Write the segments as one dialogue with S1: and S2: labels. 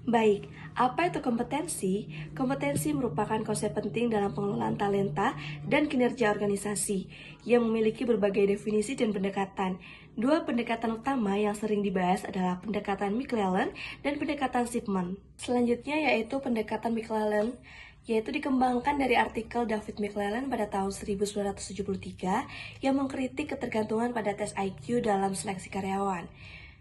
S1: Baik, apa itu kompetensi? Kompetensi merupakan konsep penting dalam pengelolaan talenta dan kinerja organisasi yang memiliki berbagai definisi dan pendekatan. Dua pendekatan utama yang sering dibahas adalah pendekatan McClellan dan pendekatan Shipman. Selanjutnya yaitu pendekatan McClellan, yaitu dikembangkan dari artikel David McClellan pada tahun 1973 yang mengkritik ketergantungan pada tes IQ dalam seleksi karyawan.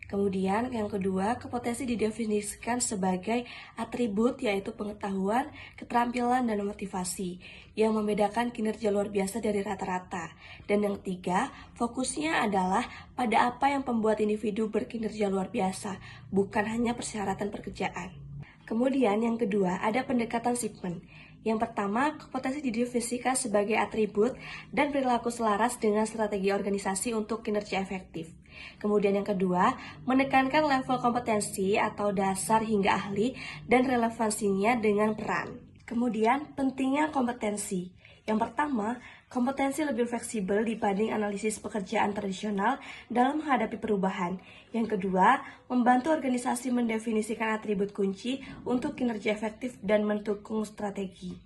S1: Kemudian yang kedua, kompetensi didefinisikan sebagai atribut yaitu pengetahuan, keterampilan, dan motivasi yang membedakan kinerja luar biasa dari rata-rata. Dan yang ketiga, fokusnya adalah pada apa yang membuat individu berkinerja luar biasa, bukan hanya persyaratan pekerjaan. Kemudian yang kedua, ada pendekatan Shipman. Yang pertama, kompetensi didefinisikan sebagai atribut dan perilaku selaras dengan strategi organisasi untuk kinerja efektif. Kemudian yang kedua, menekankan level kompetensi atau dasar hingga ahli dan relevansinya dengan peran. Kemudian, pentingnya kompetensi. Yang pertama, kompetensi lebih fleksibel dibanding analisis pekerjaan tradisional dalam menghadapi perubahan. Yang kedua, membantu organisasi mendefinisikan atribut kunci untuk kinerja efektif dan mendukung strategi.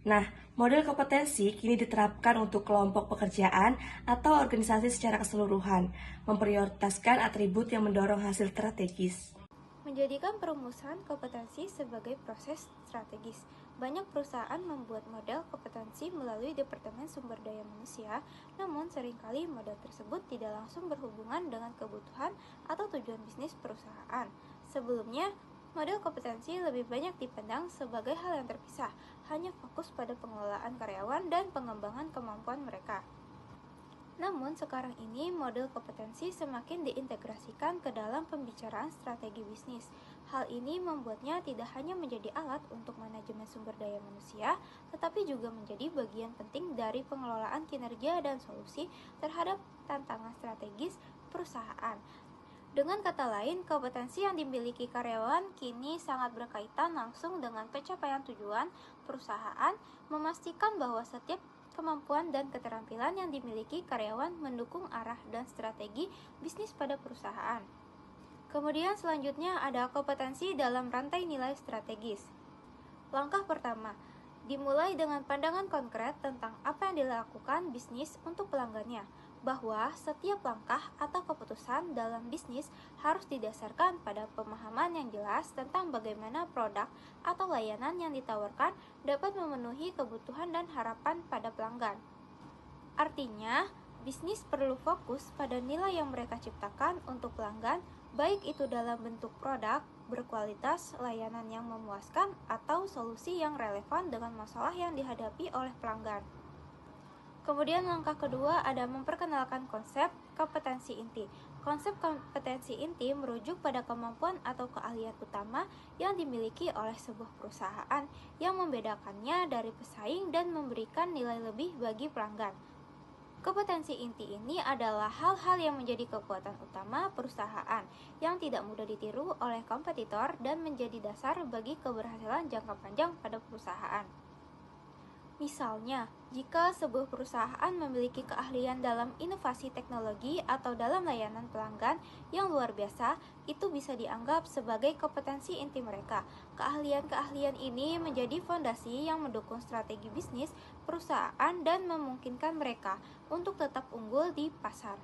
S1: Nah, model kompetensi kini diterapkan untuk kelompok pekerjaan atau organisasi secara keseluruhan, memprioritaskan atribut yang mendorong hasil strategis.
S2: Menjadikan perumusan kompetensi sebagai proses strategis. Banyak perusahaan membuat model kompetensi melalui Departemen Sumber Daya Manusia, namun seringkali model tersebut tidak langsung berhubungan dengan kebutuhan atau tujuan bisnis perusahaan. Sebelumnya, model kompetensi lebih banyak dipandang sebagai hal yang terpisah, hanya fokus pada pengelolaan karyawan dan pengembangan kemampuan mereka. Namun sekarang ini model kompetensi semakin diintegrasikan ke dalam pembicaraan strategi bisnis. Hal ini membuatnya tidak hanya menjadi alat untuk manajemen sumber daya manusia, tetapi juga menjadi bagian penting dari pengelolaan kinerja dan solusi terhadap tantangan strategis perusahaan. Dengan kata lain, kompetensi yang dimiliki karyawan kini sangat berkaitan langsung dengan pencapaian tujuan perusahaan, memastikan bahwa setiap kemampuan dan keterampilan yang dimiliki karyawan mendukung arah dan strategi bisnis pada perusahaan. Kemudian selanjutnya ada kompetensi dalam rantai nilai strategis. Langkah pertama, dimulai dengan pandangan konkret tentang apa yang dilakukan bisnis untuk pelanggannya, bahwa setiap langkah atau keputusan dalam bisnis harus didasarkan pada pemahaman yang jelas tentang bagaimana produk atau layanan yang ditawarkan dapat memenuhi kebutuhan dan harapan pada pelanggan. Artinya, bisnis perlu fokus pada nilai yang mereka ciptakan untuk pelanggan, baik itu dalam bentuk produk berkualitas, layanan yang memuaskan, atau solusi yang relevan dengan masalah yang dihadapi oleh pelanggan. Kemudian langkah kedua ada memperkenalkan konsep kompetensi inti. Konsep kompetensi inti merujuk pada kemampuan atau keahlian utama yang dimiliki oleh sebuah perusahaan yang membedakannya dari pesaing dan memberikan nilai lebih bagi pelanggan. Kompetensi inti ini adalah hal-hal yang menjadi kekuatan utama perusahaan yang tidak mudah ditiru oleh kompetitor dan menjadi dasar bagi keberhasilan jangka panjang pada perusahaan. Misalnya, jika sebuah perusahaan memiliki keahlian dalam inovasi teknologi atau dalam layanan pelanggan yang luar biasa, itu bisa dianggap sebagai kompetensi inti mereka. Keahlian-keahlian ini menjadi fondasi yang mendukung strategi bisnis perusahaan dan memungkinkan mereka untuk tetap unggul di pasar.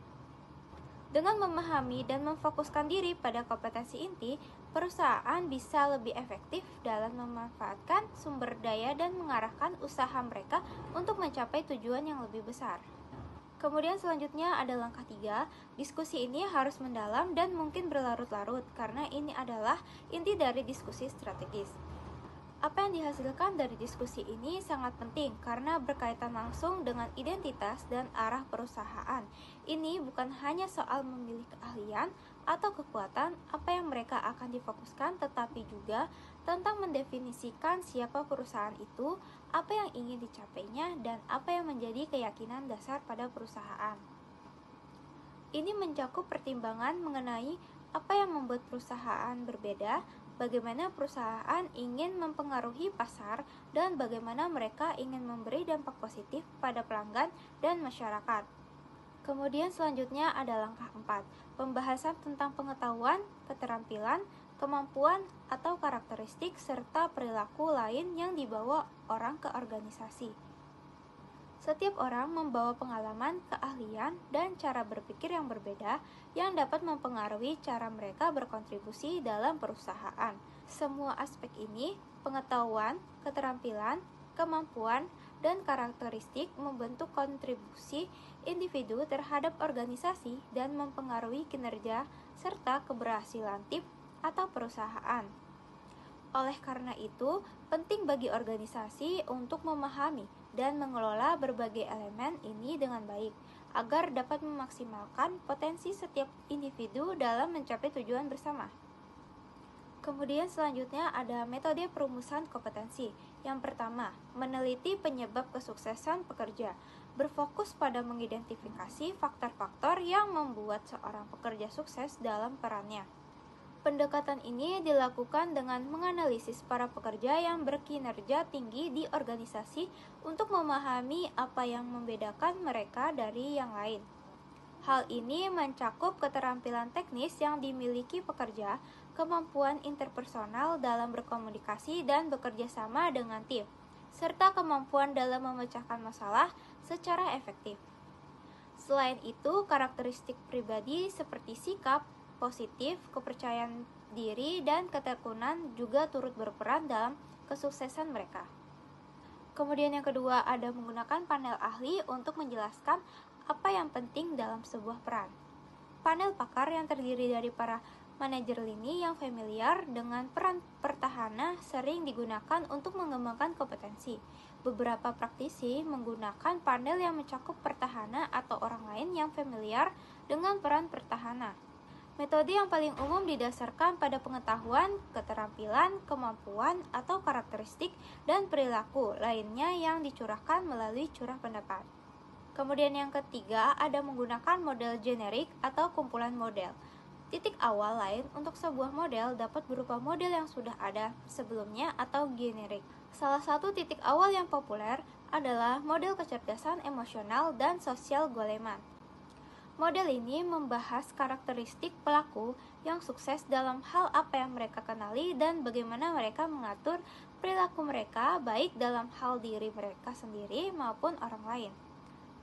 S2: Dengan memahami dan memfokuskan diri pada kompetensi inti, perusahaan bisa lebih efektif dalam memanfaatkan sumber daya dan mengarahkan usaha mereka untuk mencapai tujuan yang lebih besar. Kemudian selanjutnya ada langkah 3, diskusi ini harus mendalam dan mungkin berlarut-larut karena ini adalah inti dari diskusi strategis. Apa yang dihasilkan dari diskusi ini sangat penting karena berkaitan langsung dengan identitas dan arah perusahaan. Ini bukan hanya soal memilih keahlian atau kekuatan apa yang mereka akan difokuskan, tetapi juga tentang mendefinisikan siapa perusahaan itu, apa yang ingin dicapainya, dan apa yang menjadi keyakinan dasar pada perusahaan. Ini mencakup pertimbangan mengenai apa yang membuat perusahaan berbeda, bagaimana perusahaan ingin mempengaruhi pasar, dan bagaimana mereka ingin memberi dampak positif pada pelanggan dan masyarakat. Kemudian selanjutnya ada langkah 4, pembahasan tentang pengetahuan, keterampilan, kemampuan atau karakteristik, serta perilaku lain yang dibawa orang ke organisasi. Setiap orang membawa pengalaman, keahlian, dan cara berpikir yang berbeda yang dapat mempengaruhi cara mereka berkontribusi dalam perusahaan. Semua aspek ini, pengetahuan, keterampilan, kemampuan, dan karakteristik membentuk kontribusi individu terhadap organisasi dan mempengaruhi kinerja serta keberhasilan tim atau perusahaan. Oleh karena itu, penting bagi organisasi untuk memahami dan mengelola berbagai elemen ini dengan baik, agar dapat memaksimalkan potensi setiap individu dalam mencapai tujuan bersama. Kemudian selanjutnya ada metode perumusan kompetensi. Yang pertama, meneliti penyebab kesuksesan pekerja, berfokus pada mengidentifikasi faktor-faktor yang membuat seorang pekerja sukses dalam perannya. Pendekatan ini dilakukan dengan menganalisis para pekerja yang berkinerja tinggi di organisasi untuk memahami apa yang membedakan mereka dari yang lain. Hal ini mencakup keterampilan teknis yang dimiliki pekerja, kemampuan interpersonal dalam berkomunikasi dan bekerja sama dengan tim, serta kemampuan dalam memecahkan masalah secara efektif. Selain itu, karakteristik pribadi seperti sikap positif, kepercayaan diri, dan ketekunan juga turut berperan dalam kesuksesan mereka. Kemudian yang kedua, ada menggunakan panel ahli untuk menjelaskan apa yang penting dalam sebuah peran. Panel pakar yang terdiri dari para manajer lini yang familiar dengan peran pertahanan sering digunakan untuk mengembangkan kompetensi. Beberapa praktisi menggunakan panel yang mencakup pertahanan atau orang lain yang familiar dengan peran pertahanan. Metode yang paling umum didasarkan pada pengetahuan, keterampilan, kemampuan, atau karakteristik dan perilaku lainnya yang dicurahkan melalui curah pendapat. Kemudian yang ketiga, ada menggunakan model generik atau kumpulan model. Titik awal lain untuk sebuah model dapat berupa model yang sudah ada sebelumnya atau generik. Salah satu titik awal yang populer adalah model kecerdasan emosional dan sosial Goleman. Model ini membahas karakteristik pelaku yang sukses dalam hal apa yang mereka kenali dan bagaimana mereka mengatur perilaku mereka baik dalam hal diri mereka sendiri maupun orang lain.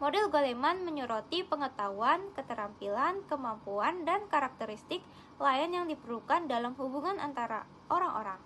S2: Model Goleman menyoroti pengetahuan, keterampilan, kemampuan, dan karakteristik lain yang diperlukan dalam hubungan antara orang-orang.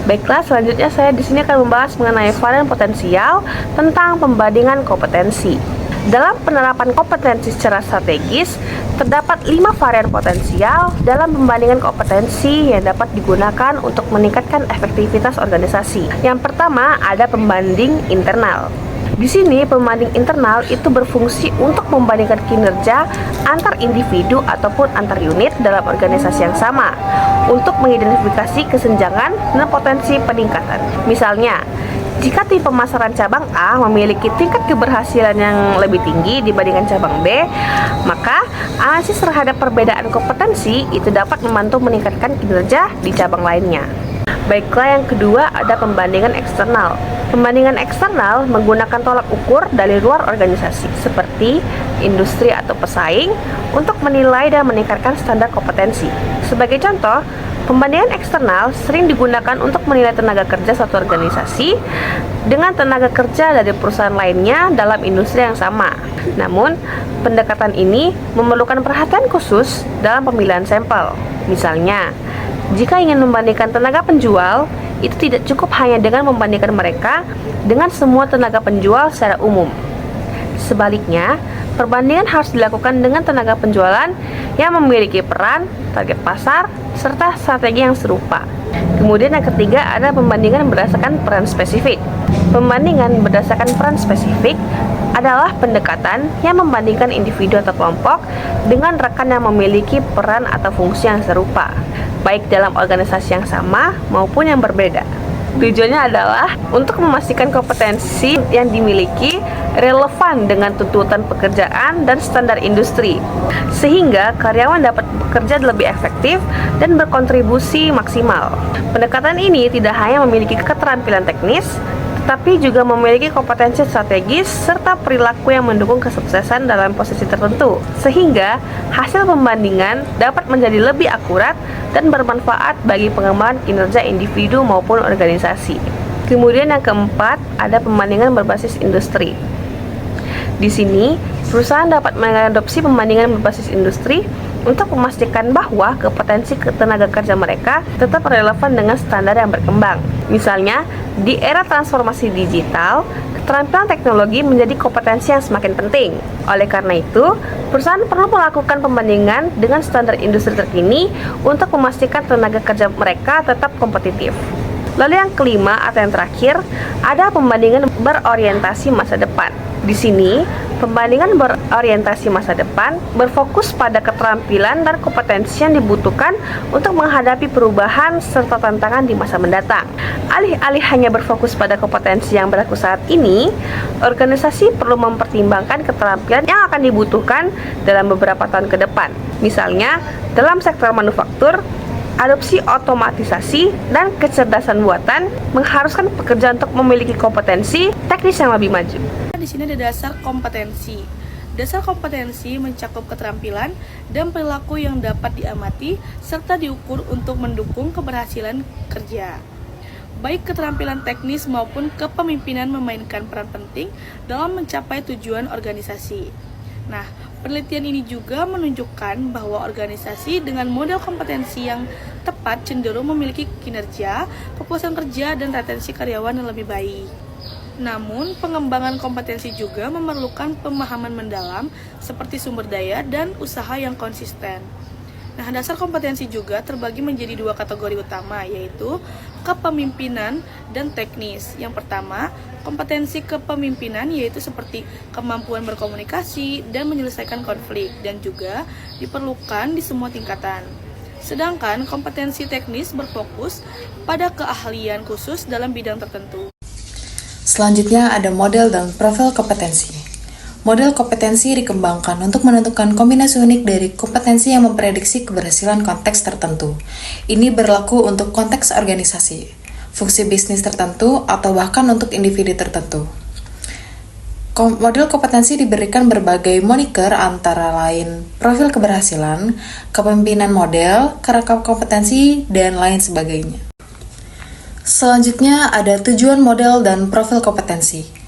S3: Baiklah, selanjutnya saya di sini akan membahas mengenai varian potensial tentang pembandingan kompetensi. Dalam penerapan kompetensi secara strategis, terdapat 5 varian potensial dalam pembandingan kompetensi yang dapat digunakan untuk meningkatkan efektivitas organisasi. Yang pertama, ada pembanding internal. Di sini, pembanding internal itu berfungsi untuk membandingkan kinerja antar individu ataupun antar unit dalam organisasi yang sama untuk mengidentifikasi kesenjangan dan potensi peningkatan. Misalnya, jika tim pemasaran cabang A memiliki tingkat keberhasilan yang lebih tinggi dibandingkan cabang B, maka analisis terhadap perbedaan kompetensi itu dapat membantu meningkatkan kinerja di cabang lainnya. Baiklah, yang kedua ada pembandingan eksternal. Pembandingan eksternal menggunakan tolak ukur dari luar organisasi seperti industri atau pesaing untuk menilai dan meningkatkan standar kompetensi. Sebagai contoh, pembandingan eksternal sering digunakan untuk menilai tenaga kerja suatu organisasi dengan tenaga kerja dari perusahaan lainnya dalam industri yang sama. Namun, pendekatan ini memerlukan perhatian khusus dalam pemilihan sampel. Misalnya, jika ingin membandingkan tenaga penjual, itu tidak cukup hanya dengan membandingkan mereka dengan semua tenaga penjual secara umum. Sebaliknya, perbandingan harus dilakukan dengan tenaga penjualan yang memiliki peran, target pasar, serta strategi yang serupa. Kemudian yang ketiga ada pembandingan berdasarkan peran spesifik. Pembandingan berdasarkan peran spesifik adalah pendekatan yang membandingkan individu atau kelompok dengan rekan yang memiliki peran atau fungsi yang serupa, baik dalam organisasi yang sama maupun yang berbeda. Tujuannya adalah untuk memastikan kompetensi yang dimiliki relevan dengan tuntutan pekerjaan dan standar industri, sehingga karyawan dapat bekerja lebih efektif dan berkontribusi maksimal. Pendekatan ini tidak hanya memiliki keterampilan teknis, tapi juga memiliki kompetensi strategis serta perilaku yang mendukung kesuksesan dalam posisi tertentu, sehingga hasil pembandingan dapat menjadi lebih akurat dan bermanfaat bagi pengembangan kinerja individu maupun organisasi. Kemudian yang keempat, ada pembandingan berbasis industri. Di sini, perusahaan dapat mengadopsi pembandingan berbasis industri untuk memastikan bahwa kompetensi tenaga kerja mereka tetap relevan dengan standar yang berkembang. Misalnya, di era transformasi digital, keterampilan teknologi menjadi kompetensi yang semakin penting. Oleh karena itu, perusahaan perlu melakukan pembandingan dengan standar industri terkini untuk memastikan tenaga kerja mereka tetap kompetitif. Lalu yang kelima atau yang terakhir, ada pembandingan berorientasi masa depan. Di sini, pembandingan berorientasi masa depan berfokus pada keterampilan dan kompetensi yang dibutuhkan untuk menghadapi perubahan serta tantangan di masa mendatang. Alih-alih hanya berfokus pada kompetensi yang berlaku saat ini, organisasi perlu mempertimbangkan keterampilan yang akan dibutuhkan dalam beberapa tahun ke depan. Misalnya, dalam sektor manufaktur, adopsi otomatisasi dan kecerdasan buatan mengharuskan pekerja untuk memiliki kompetensi teknis yang lebih maju.
S1: Di sini ada dasar kompetensi. Dasar kompetensi mencakup keterampilan dan perilaku yang dapat diamati serta diukur untuk mendukung keberhasilan kerja. Baik keterampilan teknis maupun kepemimpinan memainkan peran penting dalam mencapai tujuan organisasi. Nah, penelitian ini juga menunjukkan bahwa organisasi dengan model kompetensi yang tepat cenderung memiliki kinerja, kepuasan kerja, dan retensi karyawan yang lebih baik. Namun, pengembangan kompetensi juga memerlukan pemahaman mendalam seperti sumber daya dan usaha yang konsisten. Nah, dasar kompetensi juga terbagi menjadi dua kategori utama, yaitu kepemimpinan dan teknis. Yang pertama, kompetensi kepemimpinan yaitu seperti kemampuan berkomunikasi dan menyelesaikan konflik dan juga diperlukan di semua tingkatan. Sedangkan kompetensi teknis berfokus pada keahlian khusus dalam bidang tertentu.
S4: Selanjutnya ada model dan profil kompetensi. Model kompetensi dikembangkan untuk menentukan kombinasi unik dari kompetensi yang memprediksi keberhasilan konteks tertentu. Ini berlaku untuk konteks organisasi, fungsi bisnis tertentu, atau bahkan untuk individu tertentu. Model kompetensi diberikan berbagai moniker antara lain profil keberhasilan, kepemimpinan model, kerangka kompetensi, dan lain sebagainya. Selanjutnya ada tujuan model dan profil kompetensi.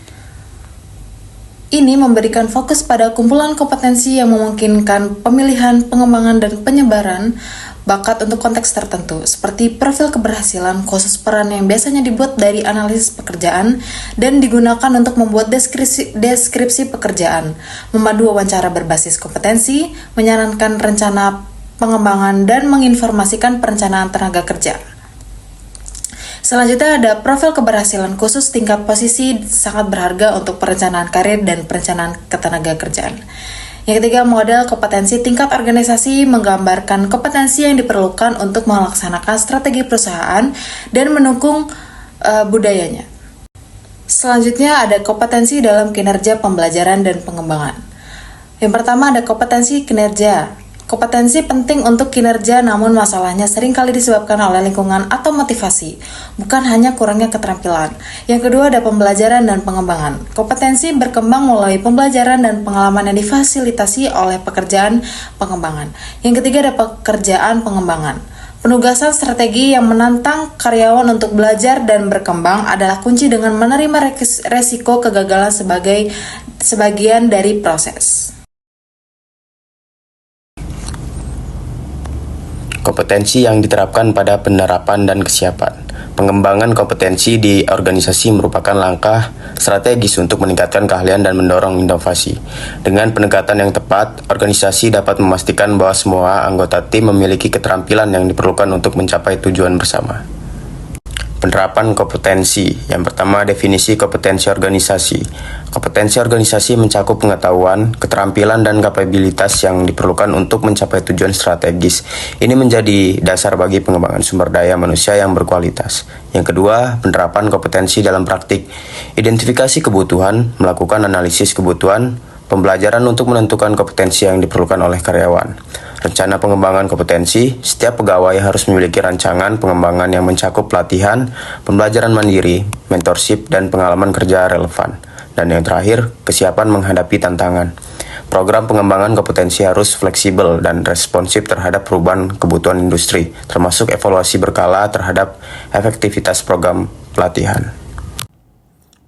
S4: Ini memberikan fokus pada kumpulan kompetensi yang memungkinkan pemilihan, pengembangan, dan penyebaran bakat untuk konteks tertentu, seperti profil keberhasilan khusus peran yang biasanya dibuat dari analisis pekerjaan dan digunakan untuk membuat deskripsi pekerjaan, memandu wawancara berbasis kompetensi, menyarankan rencana pengembangan, dan menginformasikan perencanaan tenaga kerja. Selanjutnya ada profil keberhasilan khusus tingkat posisi sangat berharga untuk perencanaan karir dan perencanaan ketenaga kerjaan. Yang ketiga, model kompetensi tingkat organisasi menggambarkan kompetensi yang diperlukan untuk melaksanakan strategi perusahaan dan mendukung budayanya. Selanjutnya ada kompetensi dalam kinerja pembelajaran dan pengembangan. Yang pertama ada kompetensi kinerja. Kompetensi penting untuk kinerja, namun masalahnya seringkali disebabkan oleh lingkungan atau motivasi, bukan hanya kurangnya keterampilan. Yang kedua ada pembelajaran dan pengembangan. Kompetensi berkembang melalui pembelajaran dan pengalaman yang difasilitasi oleh pekerjaan pengembangan. Yang ketiga ada pekerjaan pengembangan. Penugasan strategi yang menantang karyawan untuk belajar dan berkembang adalah kunci dengan menerima resiko kegagalan sebagai sebagian dari proses.
S5: Kompetensi yang diterapkan pada penerapan dan kesiapan. Pengembangan kompetensi di organisasi merupakan langkah strategis untuk meningkatkan keahlian dan mendorong inovasi. Dengan pendekatan yang tepat, organisasi dapat memastikan bahwa semua anggota tim memiliki keterampilan yang diperlukan untuk mencapai tujuan bersama. Penerapan kompetensi. Yang pertama, definisi kompetensi organisasi. Kompetensi organisasi mencakup pengetahuan, keterampilan, dan kapabilitas yang diperlukan untuk mencapai tujuan strategis. Ini menjadi dasar bagi pengembangan sumber daya manusia yang berkualitas. Yang kedua, penerapan kompetensi dalam praktik. Identifikasi kebutuhan, melakukan analisis kebutuhan, pembelajaran untuk menentukan kompetensi yang diperlukan oleh karyawan. Rencana pengembangan kompetensi, setiap pegawai harus memiliki rancangan pengembangan yang mencakup pelatihan, pembelajaran mandiri, mentorship, dan pengalaman kerja relevan. Dan yang terakhir, kesiapan menghadapi tantangan. Program pengembangan kompetensi harus fleksibel dan responsif terhadap perubahan kebutuhan industri, termasuk evaluasi berkala terhadap efektivitas program pelatihan.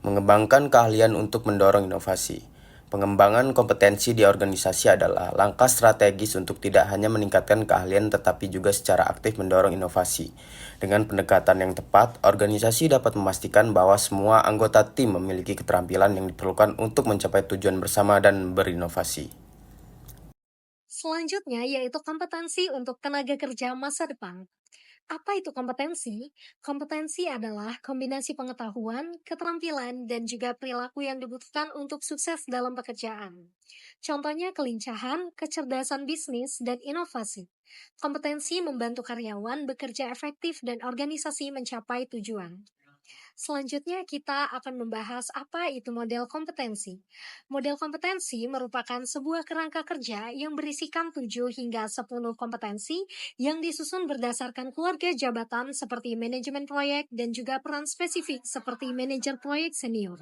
S5: Mengembangkan keahlian untuk mendorong inovasi. Pengembangan kompetensi di organisasi adalah langkah strategis untuk tidak hanya meningkatkan keahlian tetapi juga secara aktif mendorong inovasi. Dengan pendekatan yang tepat, organisasi dapat memastikan bahwa semua anggota tim memiliki keterampilan yang diperlukan untuk mencapai tujuan bersama dan berinovasi.
S6: Selanjutnya yaitu kompetensi untuk tenaga kerja masa depan. Apa itu kompetensi? Kompetensi adalah kombinasi pengetahuan, keterampilan, dan juga perilaku yang dibutuhkan untuk sukses dalam pekerjaan. Contohnya kelincahan, kecerdasan bisnis, dan inovasi. Kompetensi membantu karyawan bekerja efektif dan organisasi mencapai tujuan. Selanjutnya kita akan membahas apa itu model kompetensi. Model kompetensi merupakan sebuah kerangka kerja yang berisikan 7 hingga 10 kompetensi yang disusun berdasarkan keluarga jabatan seperti manajemen proyek dan juga peran spesifik seperti manajer proyek senior.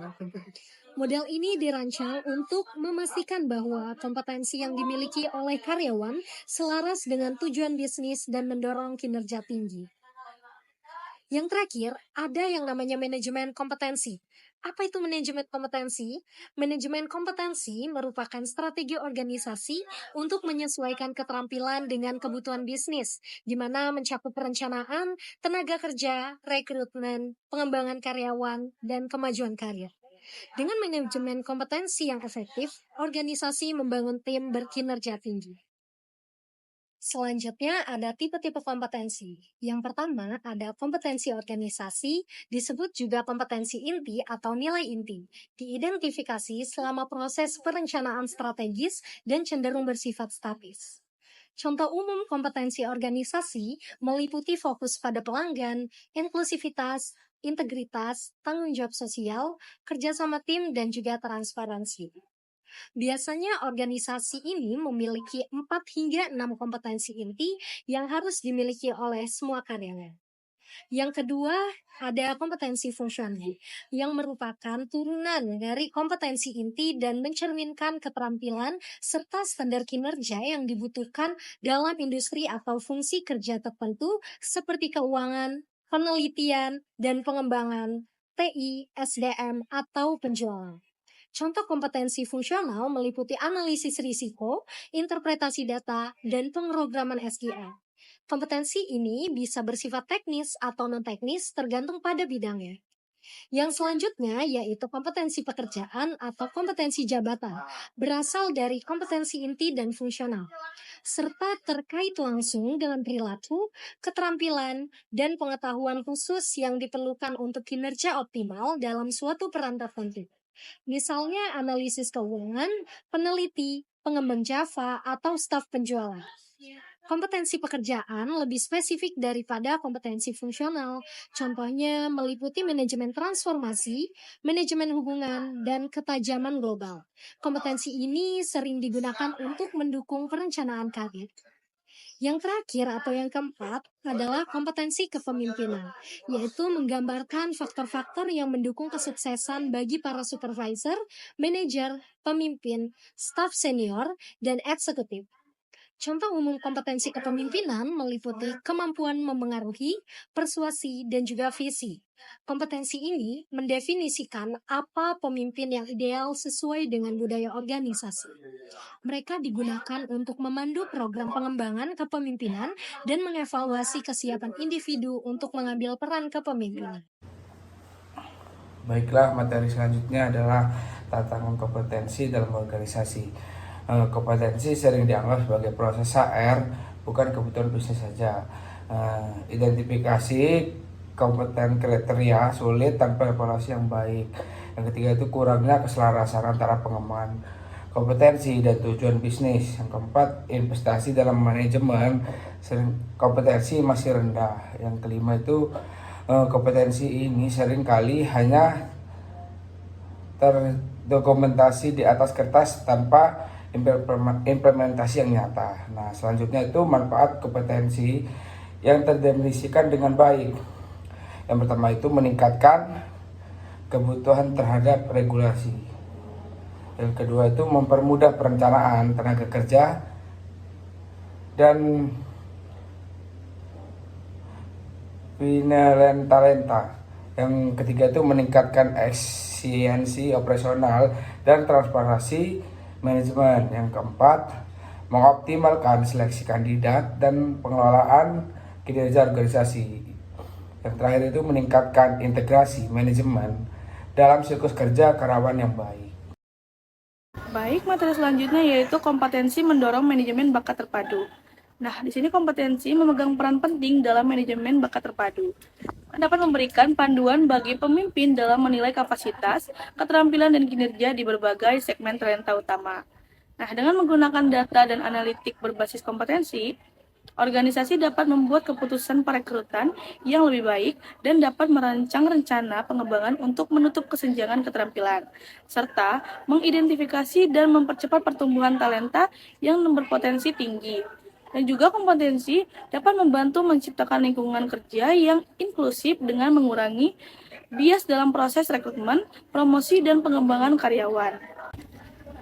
S6: Model ini dirancang untuk memastikan bahwa kompetensi yang dimiliki oleh karyawan selaras dengan tujuan bisnis dan mendorong kinerja tinggi. Yang terakhir, ada yang namanya manajemen kompetensi. Apa itu manajemen kompetensi? Manajemen kompetensi merupakan strategi organisasi untuk menyesuaikan keterampilan dengan kebutuhan bisnis, di mana mencakup perencanaan, tenaga kerja, rekrutmen, pengembangan karyawan, dan kemajuan karir. Dengan manajemen kompetensi yang efektif, organisasi membangun tim berkinerja tinggi. Selanjutnya ada tipe-tipe kompetensi. Yang pertama ada kompetensi organisasi, disebut juga kompetensi inti atau nilai inti. Diidentifikasi selama proses perencanaan strategis dan cenderung bersifat statis. Contoh umum kompetensi organisasi meliputi fokus pada pelanggan, inklusivitas, integritas, tanggung jawab sosial, kerjasama tim, dan juga transparansi. Biasanya organisasi ini memiliki 4 hingga 6 kompetensi inti yang harus dimiliki oleh semua karyawan. Yang kedua, ada kompetensi fungsional, yang merupakan turunan dari kompetensi inti dan mencerminkan keterampilan serta standar kinerja yang dibutuhkan dalam industri atau fungsi kerja tertentu seperti keuangan, penelitian, dan pengembangan, TI, SDM, atau penjualan. Contoh kompetensi fungsional meliputi analisis risiko, interpretasi data, dan pemrograman SQL. Kompetensi ini bisa bersifat teknis atau non-teknis tergantung pada bidangnya. Yang selanjutnya yaitu kompetensi pekerjaan atau kompetensi jabatan, berasal dari kompetensi inti dan fungsional, serta terkait langsung dengan perilaku, keterampilan, dan pengetahuan khusus yang diperlukan untuk kinerja optimal dalam suatu peran tertentu. Misalnya analisis keuangan, peneliti, pengembang Java, atau staf penjualan. Kompetensi pekerjaan lebih spesifik daripada kompetensi fungsional. Contohnya meliputi manajemen transformasi, manajemen hubungan, dan ketajaman global. Kompetensi ini sering digunakan untuk mendukung perencanaan karir. Yang terakhir atau yang keempat adalah kompetensi kepemimpinan, yaitu menggambarkan faktor-faktor yang mendukung kesuksesan bagi para supervisor, manajer, pemimpin, staf senior, dan eksekutif. Contoh umum kompetensi kepemimpinan meliputi kemampuan memengaruhi, persuasi, dan juga visi. Kompetensi ini mendefinisikan apa pemimpin yang ideal sesuai dengan budaya organisasi. Mereka digunakan untuk memandu program pengembangan kepemimpinan dan mengevaluasi kesiapan individu untuk mengambil peran kepemimpinan.
S7: Baiklah, materi selanjutnya adalah tantangan kompetensi dalam organisasi. Kompetensi sering dianggap sebagai proses HR, bukan kebutuhan bisnis saja. Identifikasi kompeten kriteria sulit tanpa evaluasi yang baik. Yang ketiga itu kurangnya keselarasan antara pengembangan kompetensi dan tujuan bisnis. Yang keempat, investasi dalam manajemen kompetensi masih rendah. Yang kelima itu kompetensi ini seringkali hanya terdokumentasi di atas kertas tanpa implementasi yang nyata. Nah, selanjutnya itu manfaat kompetensi yang terdefinisikan dengan baik. Yang pertama itu meningkatkan kebutuhan terhadap regulasi. Yang kedua itu mempermudah perencanaan tenaga kerja dan penilaian talenta. Yang ketiga itu meningkatkan efisiensi operasional dan transparansi manajemen. Yang keempat, mengoptimalkan seleksi kandidat dan pengelolaan kinerja organisasi. Yang terakhir itu meningkatkan integrasi manajemen dalam siklus kerja karyawan yang baik.
S1: Baik, materi selanjutnya yaitu kompetensi mendorong manajemen bakat terpadu. Nah, di sini kompetensi memegang peran penting dalam manajemen bakat terpadu. Dapat memberikan panduan bagi pemimpin dalam menilai kapasitas, keterampilan, dan kinerja di berbagai segmen talenta utama. Nah, dengan menggunakan data dan analitik berbasis kompetensi, organisasi dapat membuat keputusan perekrutan yang lebih baik dan dapat merancang rencana pengembangan untuk menutup kesenjangan keterampilan, serta mengidentifikasi dan mempercepat pertumbuhan talenta yang berpotensi tinggi. Dan juga kompetensi dapat membantu menciptakan lingkungan kerja yang inklusif dengan mengurangi bias dalam proses rekrutmen, promosi, dan pengembangan karyawan.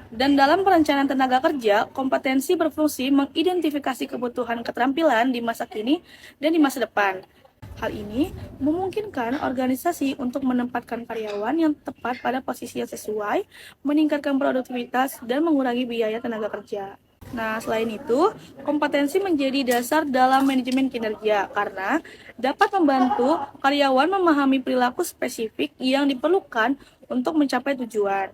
S1: Dan dalam perencanaan tenaga kerja, kompetensi berfungsi mengidentifikasi kebutuhan keterampilan di masa kini dan di masa depan. Hal ini memungkinkan organisasi untuk menempatkan karyawan yang tepat pada posisi yang sesuai, meningkatkan produktivitas, dan mengurangi biaya tenaga kerja. Nah, selain itu, kompetensi menjadi dasar dalam manajemen kinerja karena dapat membantu karyawan memahami perilaku spesifik yang diperlukan untuk mencapai tujuan.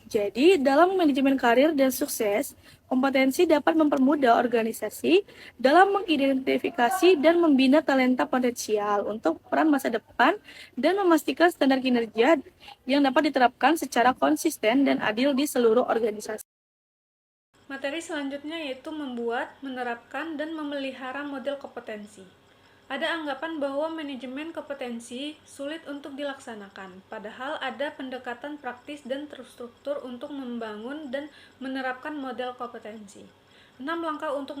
S1: Jadi, dalam manajemen karir dan sukses, kompetensi dapat mempermudah organisasi dalam mengidentifikasi dan membina talenta potensial untuk peran masa depan dan memastikan standar kinerja yang dapat diterapkan secara konsisten dan adil di seluruh organisasi. Materi selanjutnya yaitu membuat, menerapkan, dan memelihara model kompetensi. Ada anggapan bahwa manajemen kompetensi sulit untuk dilaksanakan, padahal ada pendekatan praktis dan terstruktur untuk membangun dan menerapkan model kompetensi. 6 langkah untuk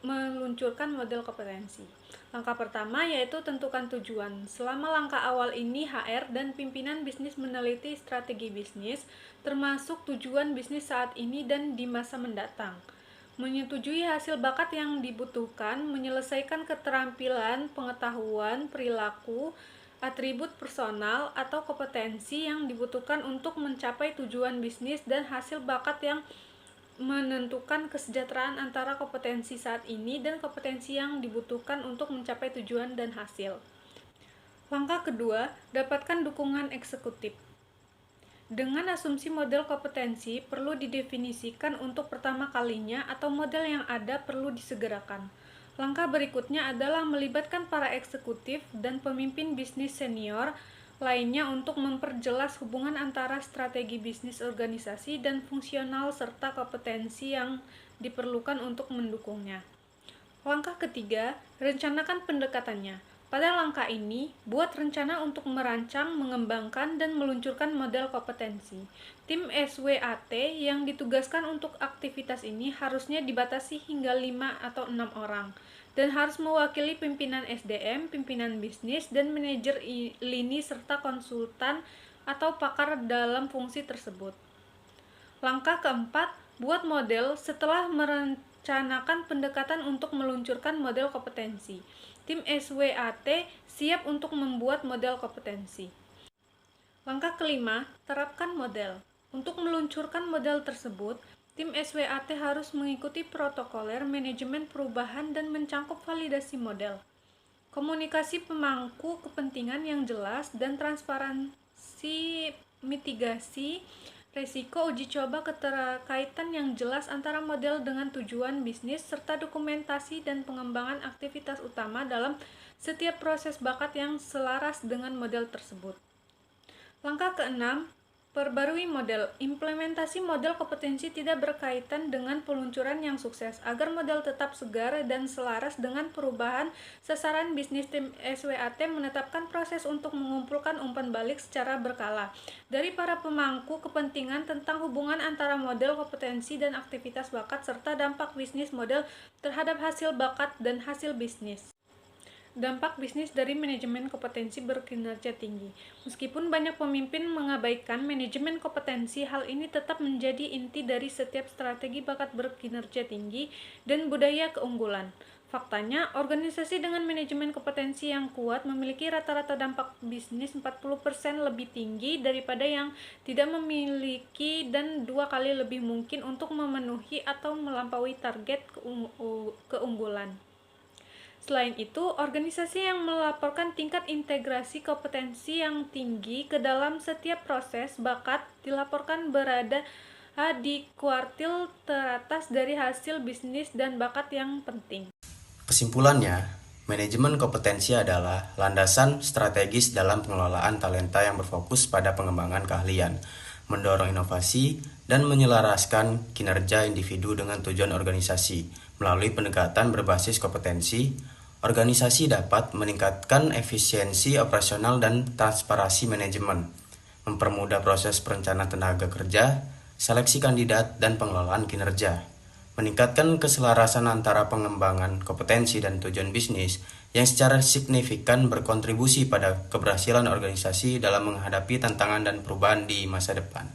S1: meluncurkan model kompetensi. Langkah pertama yaitu tentukan tujuan. Selama langkah awal ini, HR dan pimpinan bisnis meneliti strategi bisnis, termasuk tujuan bisnis saat ini dan di masa mendatang. Menyetujui hasil bakat yang dibutuhkan, menyelesaikan keterampilan, pengetahuan, perilaku, atribut personal, atau kompetensi yang dibutuhkan untuk mencapai tujuan bisnis dan hasil bakat yang menentukan kesejahteraan antara kompetensi saat ini dan kompetensi yang dibutuhkan untuk mencapai tujuan dan hasil. Langkah kedua, dapatkan dukungan eksekutif. Dengan asumsi model kompetensi perlu didefinisikan untuk pertama kalinya atau model yang ada perlu disegerakan. Langkah berikutnya adalah melibatkan para eksekutif dan pemimpin bisnis senior lainnya untuk memperjelas hubungan antara strategi bisnis organisasi dan fungsional serta kompetensi yang diperlukan untuk mendukungnya. Langkah ketiga, rencanakan pendekatannya. Pada langkah ini, buat rencana untuk merancang, mengembangkan, dan meluncurkan model kompetensi. Tim SWAT yang ditugaskan untuk aktivitas ini harusnya dibatasi hingga 5 atau 6 orang, dan harus mewakili pimpinan SDM, pimpinan bisnis, dan manajer lini serta konsultan atau pakar dalam fungsi tersebut. Langkah keempat, buat model setelah merencanakan pendekatan untuk meluncurkan model kompetensi. Tim SWAT siap untuk membuat model kompetensi. Langkah kelima, terapkan model. Untuk meluncurkan model tersebut, tim SWAT harus mengikuti protokoler manajemen perubahan dan mencangkup validasi model. Komunikasi pemangku kepentingan yang jelas dan transparansi mitigasi resiko uji coba keterkaitan yang jelas antara model dengan tujuan bisnis serta dokumentasi dan pengembangan aktivitas utama dalam setiap proses bakat yang selaras dengan model tersebut. Langkah keenam,
S8: Perbarui model. Implementasi model kompetensi tidak berkaitan dengan peluncuran yang sukses. Agar model tetap segar dan selaras dengan perubahan sasaran bisnis, tim SWAT menetapkan proses untuk mengumpulkan umpan balik secara berkala dari para pemangku kepentingan tentang hubungan antara model kompetensi dan aktivitas bakat serta dampak bisnis model terhadap hasil bakat dan hasil bisnis. Dampak bisnis dari manajemen kompetensi berkinerja tinggi. Meskipun banyak pemimpin mengabaikan manajemen kompetensi, hal ini tetap menjadi inti dari setiap strategi bakat berkinerja tinggi dan budaya keunggulan. Faktanya, organisasi dengan manajemen kompetensi yang kuat memiliki rata-rata dampak bisnis 40% lebih tinggi daripada yang tidak memiliki dan 2 kali lebih mungkin untuk memenuhi atau melampaui target keunggulan. Selain itu, organisasi yang melaporkan tingkat integrasi kompetensi yang tinggi ke dalam setiap proses bakat dilaporkan berada di kuartil teratas dari hasil bisnis dan bakat yang penting.
S5: Kesimpulannya, manajemen kompetensi adalah landasan strategis dalam pengelolaan talenta yang berfokus pada pengembangan keahlian, mendorong inovasi, dan menyelaraskan kinerja individu dengan tujuan organisasi. Melalui pendekatan berbasis kompetensi, organisasi dapat meningkatkan efisiensi operasional dan transparansi manajemen, mempermudah proses perencanaan tenaga kerja, seleksi kandidat, dan pengelolaan kinerja, meningkatkan keselarasan antara pengembangan kompetensi dan tujuan bisnis yang secara signifikan berkontribusi pada keberhasilan organisasi dalam menghadapi tantangan dan perubahan di masa depan.